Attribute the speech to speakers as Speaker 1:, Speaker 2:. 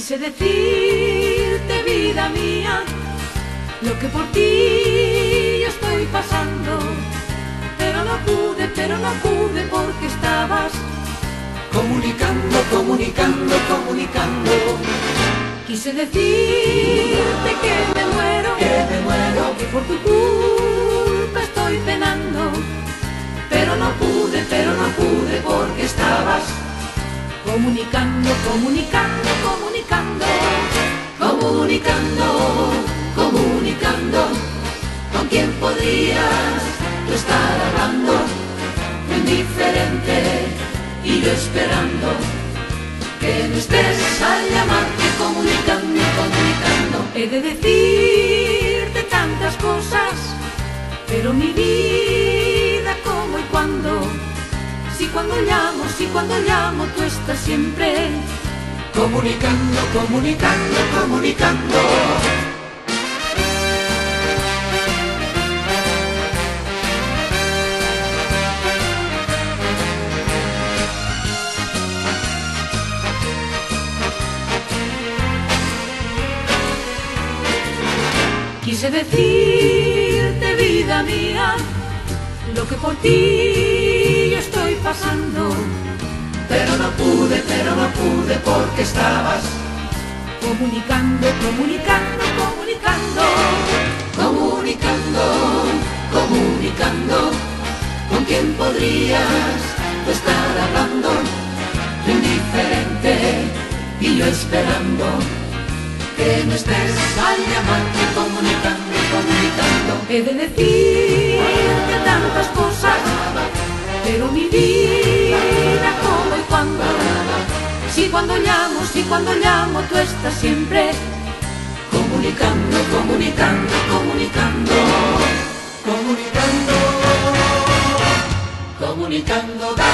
Speaker 1: Quise decirte, vida mía, lo que por ti yo estoy pasando, pero no pude porque estabas
Speaker 2: comunicando, comunicando, comunicando.
Speaker 1: Quise decirte que me muero, que por tu culpa estoy penando, pero no pude porque estabas comunicando, comunicando, comunicando, comunicando, comunicando. ¿Con quién podrías tú estar hablando? Indiferente y yo esperando que no estés al llamarte, comunicando, comunicando. He de decirte tantas cosas, pero mi vida, cómo y cuándo. Si cuando llamo tú estás siempre
Speaker 2: comunicando, comunicando, comunicando.
Speaker 1: Quise decirte, vida mía, lo que por ti yo estoy pasando,
Speaker 2: pero no pude porque estabas
Speaker 1: comunicando, comunicando, comunicando,
Speaker 2: comunicando, comunicando. ¿Con quién podrías tú estar hablando? Indiferente y yo esperando que no estés al llamarte, comunicando, comunicando.
Speaker 1: He de decirte tantas cosas, pero mi vida, cómo y cuándo. Si cuando llamo tú estás siempre
Speaker 2: comunicando, comunicando, comunicando, comunicando, comunicando.